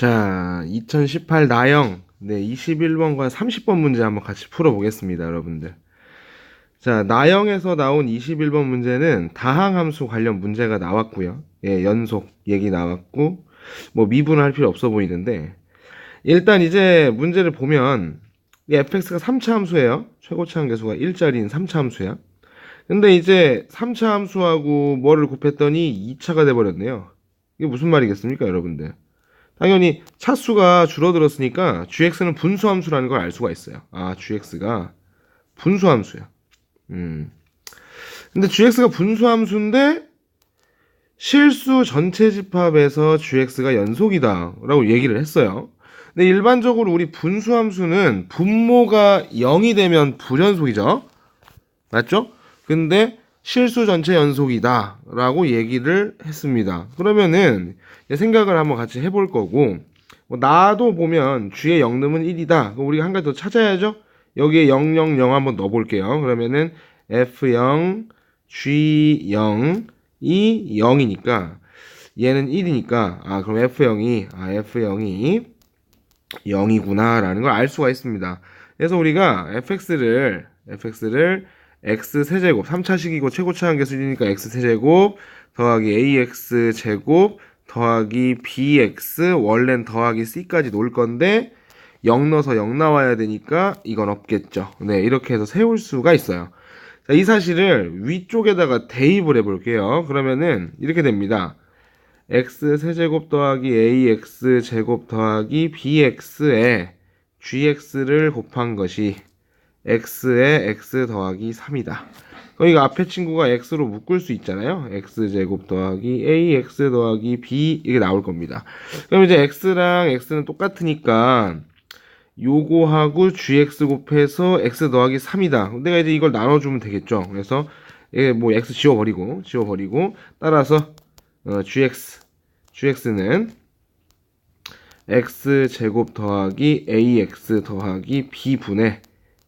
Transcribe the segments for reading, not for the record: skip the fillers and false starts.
자, 2018 나영, 21번과 30번 문제 한번 같이 풀어보겠습니다, 여러분들. 자, 나영에서 나온 21번 문제는 다항함수 관련 문제가 나왔고요. 예, 연속 얘기 나왔고, 뭐 미분할 필요 없어 보이는데, 일단 이제 문제를 보면, 이 fx가 3차 함수예요. 최고차 함계수가 1짜리인 3차 함수야. 근데 이제 3차 함수하고 뭐를 곱했더니 2차가 돼버렸네요. 이게 무슨 말이겠습니까, 여러분들? 당연히 차수가 줄어들었으니까 gx는 분수함수라는 걸 알 수가 있어요. 아, gx가 분수함수야. 근데 gx가 분수함수인데 실수 전체 집합에서 gx가 연속이다 라고 얘기를 했어요. 근데 일반적으로 우리 분수함수는 분모가 0이 되면 불연속이죠. 맞죠? 근데 실수 전체 연속이다 라고 얘기를 했습니다. 그러면은 생각을 한번 같이 해볼 거고, 뭐 나도 보면 g의 영름은 1이다. 우리가 한 가지 더 찾아야죠. 여기에 0, 0, 0 한번 넣어볼게요. 그러면은 f0, g0 이 0이니까 얘는 1이니까 그럼 f0이 0이구나 라는 걸 알 수가 있습니다. 그래서 우리가 fx를 x세제곱 3차식이고 최고차 함계수니까 x세제곱 더하기 ax제곱 더하기 bx 원래는 더하기 c까지 놓을 건데 0 넣어서 0 나와야 되니까 이건 없겠죠. 네, 이렇게 해서 세울 수가 있어요. 자, 이 사실을 위쪽에다가 대입을 해볼게요. 그러면은 이렇게 됩니다. x세제곱 더하기 ax제곱 더하기 bx에 gx를 곱한 것이 x에 x 더하기 3이다. 그럼 이거 앞에 친구가 x로 묶을 수 있잖아요. x제곱 더하기 ax 더하기 b 이게 나올 겁니다. 그럼 이제 x랑 x는 똑같으니까 요거하고 gx 곱해서 x 더하기 3이다. 내가 이제 이걸 나눠주면 되겠죠. 그래서 뭐 x 지워버리고 따라서 gx는 x제곱 더하기 ax 더하기 b분의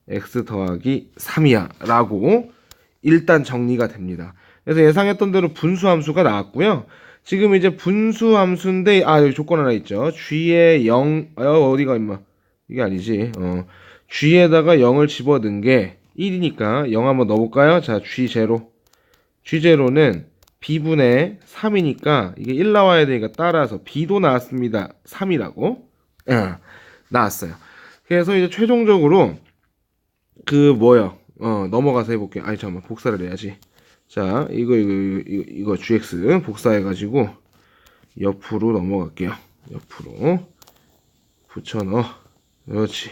x 더하기 3이야 라고 일단 정리가 됩니다. 그래서 예상했던 대로 분수함수가 나왔고요. 지금 이제 분수함수인데 여기 조건 하나 있죠. g에 0 어디가 임마 이게 아니지. g에다가 0을 집어넣은 게 1이니까 0 한번 넣어볼까요? 자, g제로는 b분의 3이니까 이게 1 나와야 되니까 따라서 b도 나왔습니다. 3이라고 나왔어요. 그래서 이제 최종적으로 넘어가서 해볼게요. 잠깐만, 복사를 해야지. 자, 이거 gx 복사해가지고 옆으로 넘어갈게요. 옆으로 붙여넣어. 그렇지.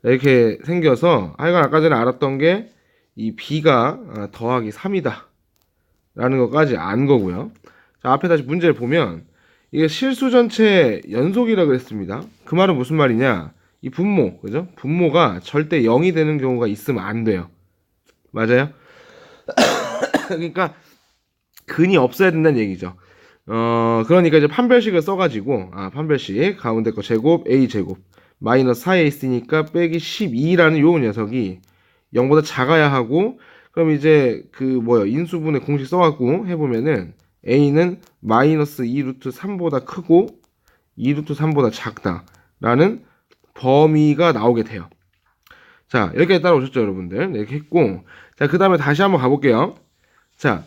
이렇게 생겨서 이건 아까 전에 알았던 게 이 b가 더하기 3이다 라는 것까지 안 거고요. 자, 앞에 다시 문제를 보면 이게 실수 전체 연속이라고 그랬습니다. 그 말은 무슨 말이냐? 이 분모, 그죠? 분모가 절대 0이 되는 경우가 있으면 안 돼요. 맞아요? 그러니까 근이 없어야 된다는 얘기죠. 그러니까 이제 판별식을 써가지고 판별식 가운데 거 제곱 a 제곱 마이너스 4에 있으니까 빼기 12라는 요 녀석이 0보다 작아야 하고, 그럼 이제 인수분해 공식 써갖고 해보면은 a는 마이너스 2 루트 3보다 크고 2 루트 3보다 작다 라는 범위가 나오게 돼요. 자, 이렇게 따라오셨죠, 여러분들? 이렇게 했고, 자, 그 다음에 다시 한번 가볼게요. 자,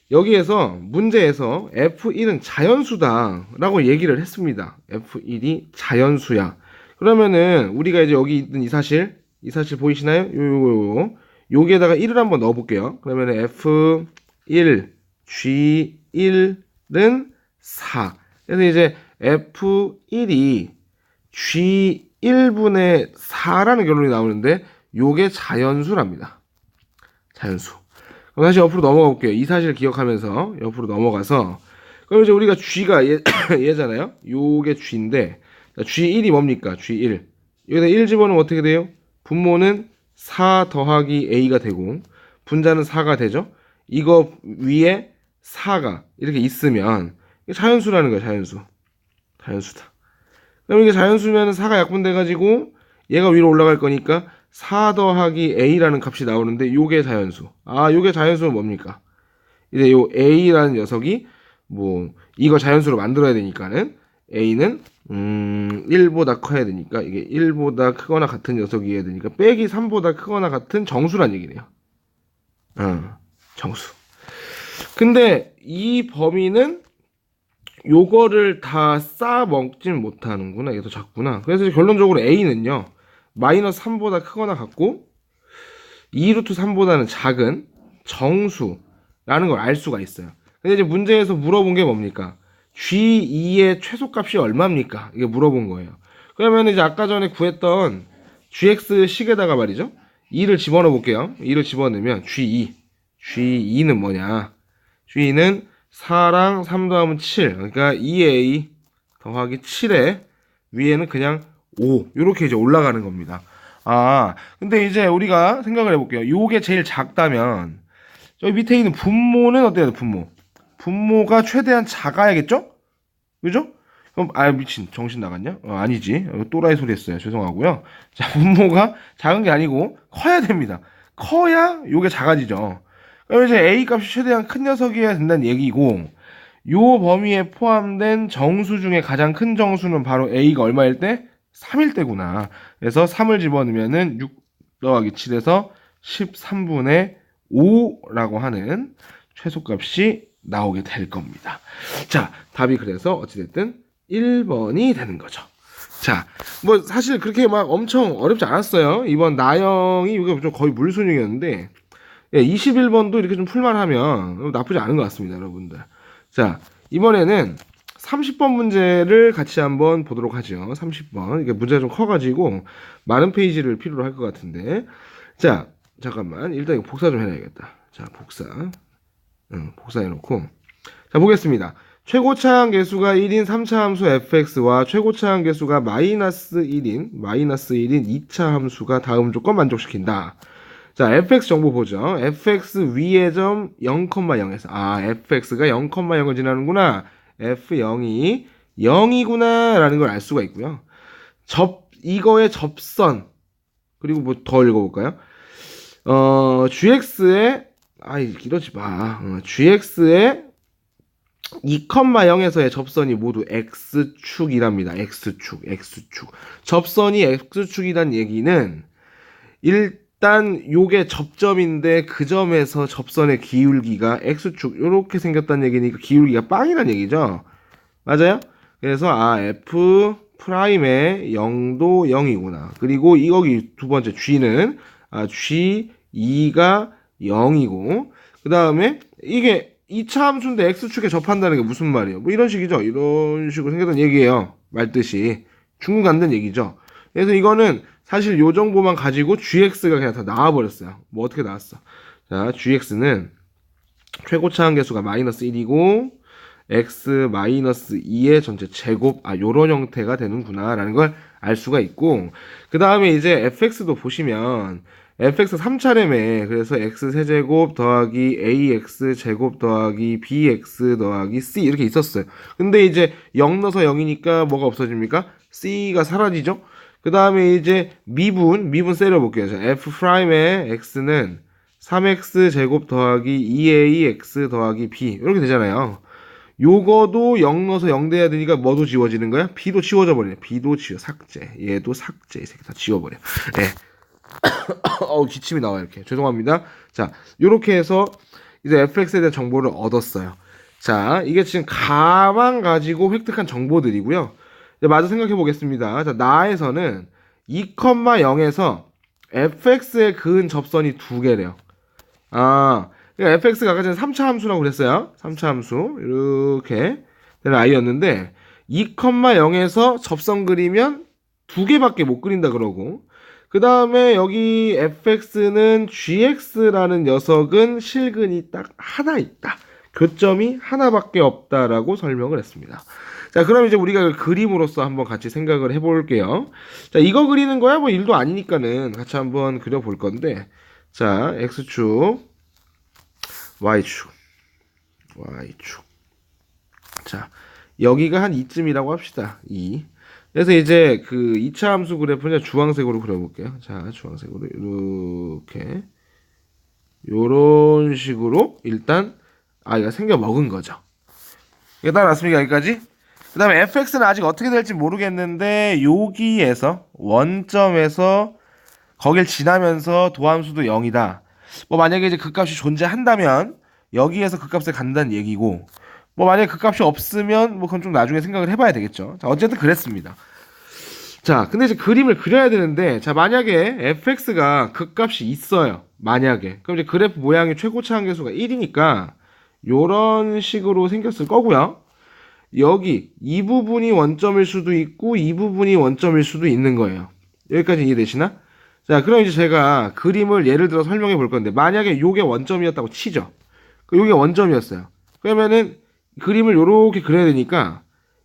여기에서 문제에서 F1은 자연수다 라고 얘기를 했습니다. F1이 자연수야. 그러면은 우리가 이제 여기 있는 이 사실 보이시나요? 여기에다가 1을 한번 넣어볼게요. 그러면은 F1, G1은 4. 그래서 이제 F1이 G1분의 4라는 결론이 나오는데 요게 자연수랍니다. 자연수. 그럼 다시 옆으로 넘어가 볼게요. 이 사실을 기억하면서 옆으로 넘어가서, 그럼 이제 우리가 G가 얘잖아요. 요게 G인데 G1이 뭡니까? G1. 여기다 1 집어넣으면 어떻게 돼요? 분모는 4 더하기 A가 되고 분자는 4가 되죠. 이거 위에 4가 이렇게 있으면 이게 자연수라는 거예요. 자연수다. 그럼 이게 자연수면 4가 약분돼가지고 얘가 위로 올라갈 거니까 4 더하기 A라는 값이 나오는데 요게 자연수. 요게 자연수는 뭡니까? 이제 요 A라는 녀석이 이거 자연수로 만들어야 되니까는 a는 1보다 커야 되니까 이게 1보다 크거나 같은 녀석이어야 되니까 빼기 3보다 크거나 같은 정수란 얘기네요. 정수. 근데 이 범위는 요거를 다 쌓아 먹진 못하는구나. 이게 더 작구나. 그래서 결론적으로 a는요. 마이너스 3보다 크거나 같고 2루트 3보다는 작은 정수라는 걸 알 수가 있어요. 근데 이제 문제에서 물어본 게 뭡니까? G2의 최소값이 얼마입니까? 이게 물어본 거예요. 그러면 이제 아까 전에 구했던 GX식에다가 말이죠. 2를 집어넣어 볼게요. 2를 집어넣으면 G2는 뭐냐? G2는 4랑 3 더하면 7. 그러니까 2A 더하기 7에 위에는 그냥 5. 이렇게 이제 올라가는 겁니다. 근데 이제 우리가 생각을 해볼게요. 요게 제일 작다면 저기 밑에 있는 분모는 어때야 돼? 분모가 최대한 작아야겠죠? 그죠? 그럼 미친 정신 나갔냐? 아니지. 또라이 소리 했어요. 죄송하고요. 자, 분모가 작은 게 아니고 커야 됩니다. 커야 요게 작아지죠. 그럼 이제 A 값이 최대한 큰 녀석이어야 된다는 얘기고, 요 범위에 포함된 정수 중에 가장 큰 정수는 바로 A가 얼마일 때? 3일 때구나. 그래서 3을 집어넣으면은 6 더하기 7에서 13분의 5라고 하는 최소값이 나오게 될 겁니다. 자, 답이 그래서 어찌됐든 1번이 되는 거죠. 자, 뭐 사실 그렇게 막 엄청 어렵지 않았어요. 이번 나영이 이게 좀 거의 물순이었는데 21번도 이렇게 좀 풀만하면 나쁘지 않은 것 같습니다, 여러분들. 자, 이번에는 30번 문제를 같이 한번 보도록 하죠. 30번. 이게 문제가 좀 커가지고 많은 페이지를 필요로 할 것 같은데. 자, 잠깐만. 일단 이거 복사 좀 해놔야겠다. 자, 복사해놓고. 자, 보겠습니다. 최고차항 계수가 1인 3차 함수 fx와 최고차항 계수가 마이너스 1인 2차 함수가 다음 조건 만족시킨다. 자, fx 정보 보죠. fx 위의 점 0,0에서 fx가 0,0을 지나는구나. f0이 0이구나 라는 걸 알 수가 있고요. 이거의 접선 그리고 뭐 더 읽어볼까요? gx의 이러지 마. gx의 2,0에서의 접선이 모두 x축이랍니다. x축. 접선이 x축이란 얘기는 일단 요게 접점인데 그 점에서 접선의 기울기가 x축 요렇게 생겼다는 얘기니까 기울기가 빵이란 얘기죠. 맞아요? 그래서 f 프라임의 0도 0이구나. 그리고 여기 두 번째 g는 g2가 0이고 그 다음에 이게 2차 함수인데 x축에 접한다는 게 무슨 말이에요? 뭐 이런 식이죠. 이런 식으로 생겼다는 얘기예요. 말뜻이 중국 안 된 얘기죠. 그래서 이거는 사실 요 정보만 가지고 gx가 그냥 다 나와버렸어요. 뭐 어떻게 나왔어? 자, gx는 최고차항 계수가 마이너스 1이고 x 마이너스 2의 전체 제곱 요런 형태가 되는구나 라는 걸 알 수가 있고 그 다음에 이제 fx도 보시면 fx 3차례매 그래서 x 세제곱 더하기 ax 제곱 더하기 bx 더하기 c 이렇게 있었어요. 근데 이제 0 넣어서 0이니까 뭐가 없어집니까? c가 사라지죠. 그 다음에 이제 미분 세려볼게요. 자, f'의 x는 3x 제곱 더하기 2ax 더하기 b 이렇게 되잖아요. 요거도 0 넣어서 0 돼야 되니까 뭐도 지워지는 거야? b도 지워져 버리네. b도 삭제. 얘도 삭제. 이 새끼 다 지워버려. 네. 기침이 나와 이렇게. 죄송합니다. 자, 요렇게 해서 이제 fx에 대한 정보를 얻었어요. 자, 이게 지금 가만 가지고 획득한 정보들이고요. 이제 마저 생각해 보겠습니다. 자, 나에서는 2,0에서 fx에 그은 접선이 두 개래요. 그러니까 fx가 아까 전에 3차 함수라고 그랬어요. 3차 함수 이렇게 되는 아이였는데 2,0에서 접선 그리면 두 개밖에 못 그린다 그러고 그 다음에 여기 fx는 gx라는 녀석은 실근이 딱 하나 있다. 교점이 하나밖에 없다라고 설명을 했습니다. 자, 그럼 이제 우리가 그림으로서 한번 같이 생각을 해볼게요. 자, 이거 그리는 거야 뭐 일도 아니니까는 같이 한번 그려볼 건데 자, x축 y축 자, 여기가 한 이쯤이라고 합시다. 2 그래서 이제 그 2차 함수 그래프는 주황색으로 그려볼게요. 자, 주황색으로 이렇게 요런 식으로 일단 이거 생겨 먹은 거죠. 이게 따라왔습니까? 여기까지? 그 다음에 fx는 아직 어떻게 될지 모르겠는데 여기에서 원점에서 거길 지나면서 도함수도 0이다. 뭐 만약에 이제 그 값이 존재한다면 여기에서 그 값에 간다는 얘기고, 뭐 만약에 그 값이 없으면 뭐 그건 좀 나중에 생각을 해봐야 되겠죠. 자, 어쨌든 그랬습니다. 자, 근데 이제 그림을 그려야 되는데, 자, 만약에 fx가 그 값이 있어요. 만약에. 그럼 이제 그래프 모양의 최고차 한계수가 1이니까 요런 식으로 생겼을 거고요. 여기 이 부분이 원점일 수도 있고 이 부분이 원점일 수도 있는 거예요. 여기까지 이해되시나? 자, 그럼 이제 제가 그림을 예를 들어 설명해 볼 건데, 만약에 요게 원점이었다고 치죠. 요게 원점이었어요. 그러면은 그림을 요렇게 그려야 되니까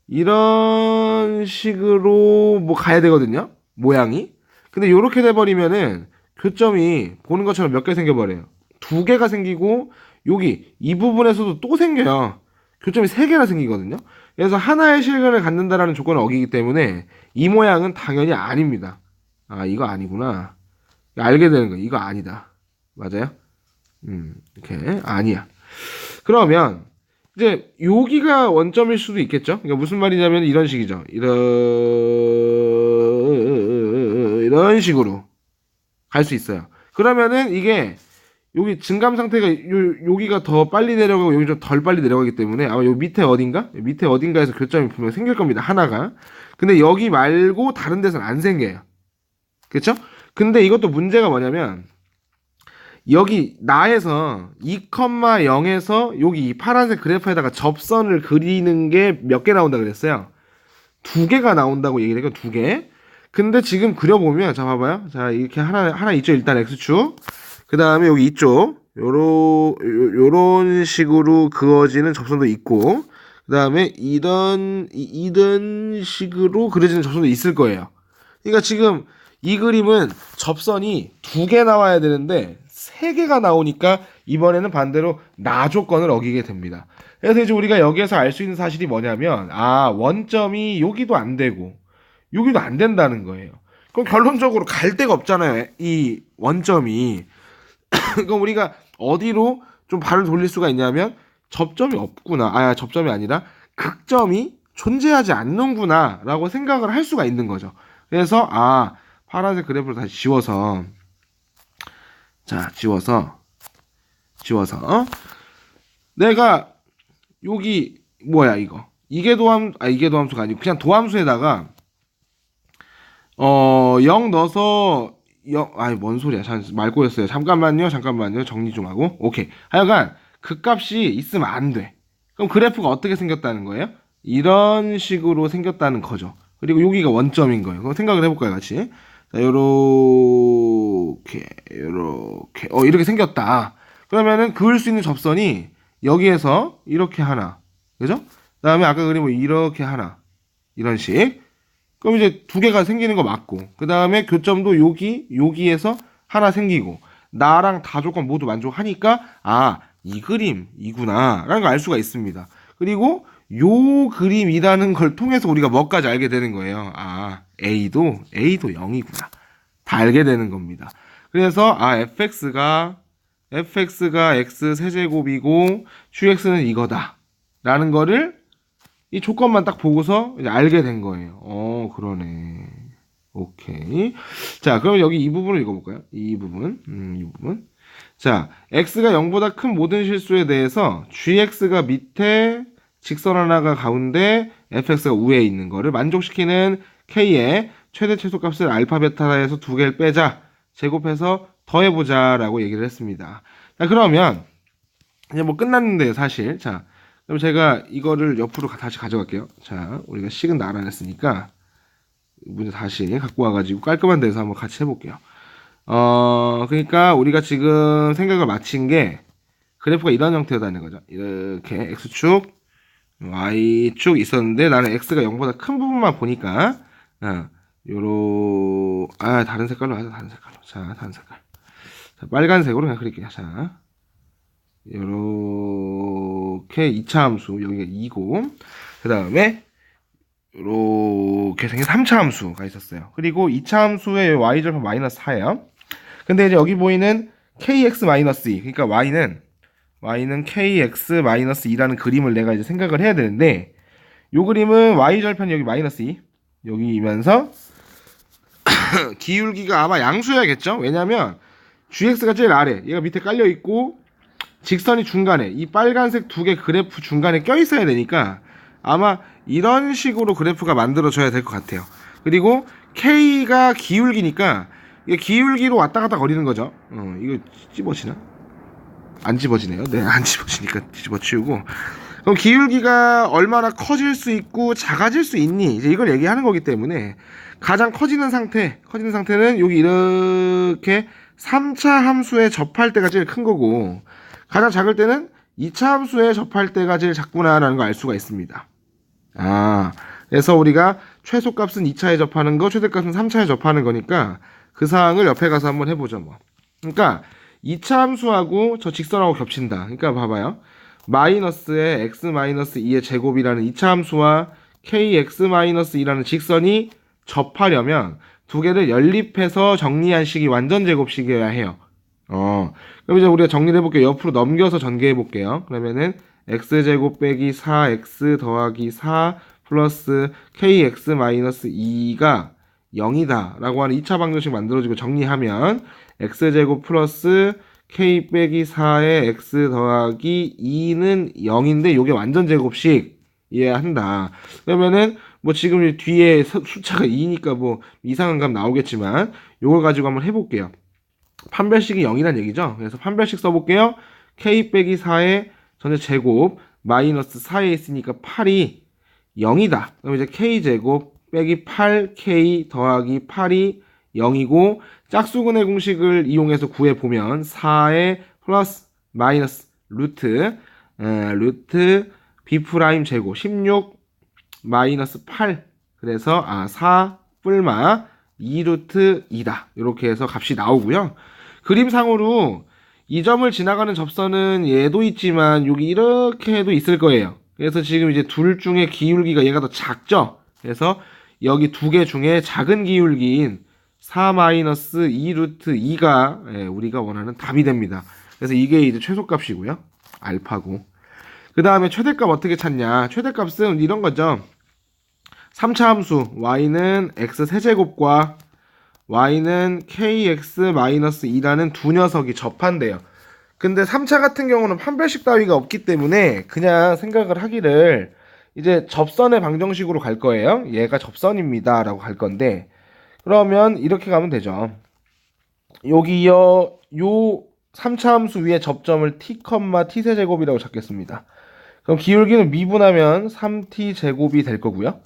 이런 식으로 뭐 가야 되거든요. 모양이. 근데 요렇게 돼버리면은 교점이 보는 것처럼 몇 개 생겨버려요. 두 개가 생기고 여기 이 부분에서도 또 생겨요. 교점이 세 개나 생기거든요. 그래서 하나의 실근을 갖는다라는 조건을 어기기 때문에 이 모양은 당연히 아닙니다. 아, 이거 아니구나. 알게 되는 거예요. 이거 아니다. 맞아요? 이렇게 아니야. 그러면 이제 여기가 원점일 수도 있겠죠. 그러니까 무슨 말이냐면 이런 식이죠. 이런 식으로 갈 수 있어요. 그러면은 이게 여기 증감 상태가 여기가 더 빨리 내려가고 여기 좀 덜 빨리 내려가기 때문에 아마 여기 밑에 어딘가? 밑에 어딘가에서 교점이 분명 생길 겁니다. 하나가. 근데 여기 말고 다른 데서는 안 생겨요. 그렇죠? 근데 이것도 문제가 뭐냐면 여기 나에서 2,0에서 여기 이 파란색 그래프에다가 접선을 그리는 게 몇 개 나온다 그랬어요. 두 개가 나온다고 얘기를 해요. 두 개. 근데 지금 그려보면 자 봐봐요. 자 이렇게 하나 있죠. 일단 x축. 그 다음에 여기 이쪽 요런 식으로 그어지는 접선도 있고, 그 다음에 이런 식으로 그려지는 접선도 있을 거예요. 그러니까 지금 이 그림은 접선이 두 개 나와야 되는데 세 개가 나오니까 이번에는 반대로 나 조건을 어기게 됩니다. 그래서 이제 우리가 여기에서 알 수 있는 사실이 뭐냐면, 아, 원점이 여기도 안 되고 여기도 안 된다는 거예요. 그럼 결론적으로 갈 데가 없잖아요. 이 원점이. 그럼 우리가 어디로 좀 발을 돌릴 수가 있냐면 접점이 없구나. 아, 접점이 아니라 극점이 존재하지 않는구나 라고 생각을 할 수가 있는 거죠. 그래서 아, 파란색 그래프를 다시 지워서, 자, 지워서 내가 여기 뭐야 이거, 이게 도함수가 아니고 그냥 도함수에다가 0 넣어서 뭔 소리야. 말 꼬였어요. 잠깐만요. 정리 좀 하고. 오케이. 하여간 그 값이 있으면 안 돼. 그럼 그래프가 어떻게 생겼다는 거예요? 이런 식으로 생겼다는 거죠. 그리고 여기가 원점인 거예요. 그럼 생각을 해볼까요, 같이? 자, 요렇게 이렇게 생겼다. 그러면은 그을 수 있는 접선이 여기에서 이렇게 하나, 그죠? 그다음에 아까 그린 뭐 이렇게 하나, 이런 식. 그럼 이제 두 개가 생기는 거 맞고, 그 다음에 교점도 여기에서 하나 생기고, 나랑 다 조건 모두 만족하니까 아, 이 그림이구나 라는 걸 알 수가 있습니다. 그리고 요 그림이라는 걸 통해서 우리가 뭐까지 알게 되는 거예요. 아, A도 0이구나. 다 알게 되는 겁니다. 그래서 아, fx가 x 세제곱이고 qx는 이거다 라는 거를 이 조건만 딱 보고서 이제 알게 된 거예요. 그러네. 오케이. 자, 그럼 여기 이 부분을 읽어볼까요? 이 부분. 자, x가 0보다 큰 모든 실수에 대해서 gx가 밑에, 직선 하나가 가운데, fx가 위에 있는 거를 만족시키는 k의 최대 최소값을 알파 베타에서 두 개를 빼자. 제곱해서 더해보자 라고 얘기를 했습니다. 자, 그러면 이제 뭐 끝났는데 사실. 자, 그럼 제가 이거를 옆으로 다시 가져갈게요. 자, 우리가 식은 알아냈으니까 문제 다시 갖고 와가지고 깔끔한 데서 한번 같이 해볼게요. 그러니까 우리가 지금 생각을 마친 게 그래프가 이런 형태였다는 거죠. 이렇게 x축, y축 있었는데 나는 x가 0보다 큰 부분만 보니까 다른 색깔로 하자. 다른 색깔로. 자, 다른 색깔. 자, 빨간색으로 그냥 그릴게요. 자, 요렇게 2차 함수 여기가 2고, 그 다음에 요렇게 생긴 3차 함수가 있었어요. 그리고 2차 함수의 y절편 마이너스 4예요. 근데 이제 여기 보이는 kx-2, 그러니까 y는 kx-2라는 그림을 내가 이제 생각을 해야 되는데, 요 그림은 y절편 여기 마이너스 2 여기면서 기울기가 아마 양수여야겠죠. 왜냐면 gx가 제일 아래, 얘가 밑에 깔려 있고 직선이 중간에, 이 빨간색 두 개 그래프 중간에 껴 있어야 되니까 아마 이런 식으로 그래프가 만들어져야 될 것 같아요. 그리고 k가 기울기니까 이게 기울기로 왔다 갔다 거리는 거죠. 이거 집어지나? 안 집어지네요. 네, 안 집어지니까 집어치우고. 그럼 기울기가 얼마나 커질 수 있고 작아질 수 있니? 이제 이걸 얘기하는 거기 때문에 가장 커지는 상태는 여기 이렇게 3차 함수에 접할 때가 제일 큰 거고, 가장 작을 때는 2차 함수에 접할 때가 제일 작구나라는 걸 알 수가 있습니다. 그래서 우리가 최소값은 2차에 접하는 거, 최대값은 3차에 접하는 거니까 그 사항을 옆에 가서 한번 해보죠 뭐. 그러니까 2차 함수하고 저 직선하고 겹친다. 그러니까 봐봐요. 마이너스의 x-2의 제곱이라는 2차 함수와 kx-2라는 직선이 접하려면 두 개를 연립해서 정리한 식이 완전 제곱식이어야 해요. 그럼 이제 우리가 정리를 해볼게요. 옆으로 넘겨서 전개해 볼게요. 그러면은 x제곱 빼기 4x 더하기 4 플러스 kx-2가 0이다 라고 하는 2차 방정식 만들어지고 정리하면 x제곱 플러스 k 빼기 4의 x 더하기 2는 0인데 요게 완전 제곱식 이해한다. 그러면은 뭐 지금 뒤에 숫자가 2니까 뭐 이상한 값 나오겠지만 요걸 가지고 한번 해볼게요. 판별식이 0이란 얘기죠. 그래서 판별식 써볼게요. k 빼기 4의 전체 제곱 마이너스 4에 있으니까 8이 0이다. 그럼 이제 k제곱 빼기 8k 더하기 8이 0이고 짝수근의 공식을 이용해서 구해보면 4의 플러스 마이너스 루트 b 프라임 제곱 16 마이너스 8 그래서 4 뿔마 2루트 2다. 이렇게 해서 값이 나오고요. 그림상으로 이 점을 지나가는 접선은 얘도 있지만 여기 이렇게도 있을 거예요. 그래서 지금 이제 둘 중에 기울기가 얘가 더 작죠. 그래서 여기 두 개 중에 작은 기울기인 4-2 루트 2가 우리가 원하는 답이 됩니다. 그래서 이게 이제 최소값이고요. 알파고. 그 다음에 최대값 어떻게 찾냐. 최대값은 이런 거죠. 3차 함수 y는 x 세제곱과 y는 kx-2라는 두 녀석이 접한대요. 근데 3차 같은 경우는 판별식 따위가 없기 때문에 그냥 생각을 하기를 이제 접선의 방정식으로 갈 거예요. 얘가 접선입니다 라고 갈 건데, 그러면 이렇게 가면 되죠. 여기 요 3차 함수 위에 접점을 t, t세제곱이라고 잡겠습니다. 그럼 기울기는 미분하면 3t제곱이 될 거고요.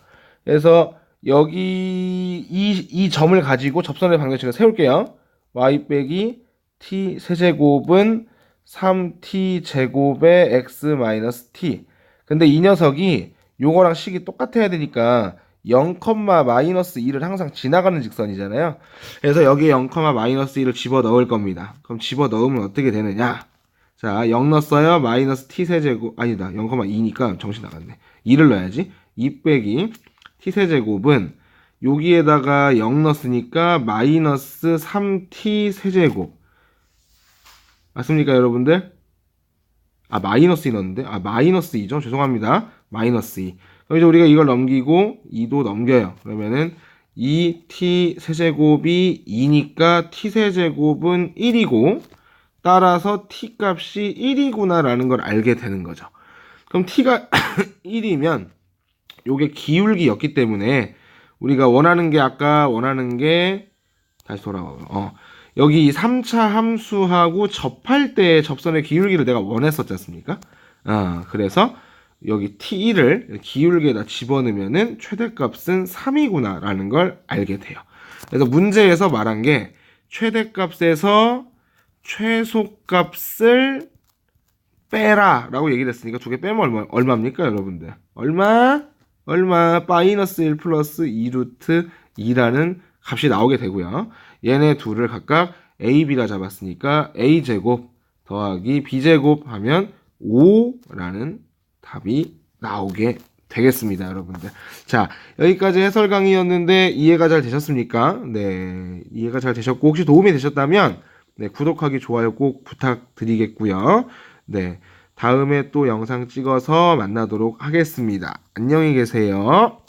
그래서 여기 이 점을 가지고 접선의 방정식을 세울게요. y 빼기 t 세제곱은 3t제곱의 x-t. 근데 이 녀석이 요거랑 식이 똑같아야 되니까 0,-2를 항상 지나가는 직선이잖아요. 그래서 여기에 0,-2를 집어넣을 겁니다. 그럼 집어넣으면 어떻게 되느냐? 자, 0 넣었어요. 마이너스 t세제곱, 아니다. 0,2니까 정신 나갔네. 2를 넣어야지. 2 빼기 t세제곱은 여기에다가 0 넣었으니까 마이너스 3t세제곱. 맞습니까, 여러분들? 마이너스 2 넣었는데? 마이너스 2죠. 죄송합니다. 마이너스 2. 그럼 이제 우리가 이걸 넘기고 2도 넘겨요. 그러면은 2t세제곱이 2니까 t세제곱은 1이고, 따라서 t 값이 1이구나 라는 걸 알게 되는 거죠. 그럼 t가 1이면 요게 기울기였기 때문에 우리가 원하는 게 다시 돌아와요. 여기 3차 함수하고 접할 때 접선의 기울기를 내가 원했었지 않습니까? 그래서 여기 t1을 기울기에다 집어넣으면은 최대값은 3이구나 라는 걸 알게 돼요. 그래서 문제에서 말한 게 최대값에서 최소값을 빼라 라고 얘기를 했으니까 두 개 빼면 얼마입니까, 여러분들? 얼마? 마이너스 1 플러스 2루트 2라는 값이 나오게 되고요. 얘네 둘을 각각 a, b라 잡았으니까 a제곱 더하기 b제곱 하면 5라는 답이 나오게 되겠습니다, 여러분들. 자, 여기까지 해설 강의였는데 이해가 잘 되셨습니까? 네, 이해가 잘 되셨고 혹시 도움이 되셨다면 구독하기, 좋아요 꼭 부탁드리겠고요. 네, 다음에 또 영상 찍어서 만나도록 하겠습니다. 안녕히 계세요.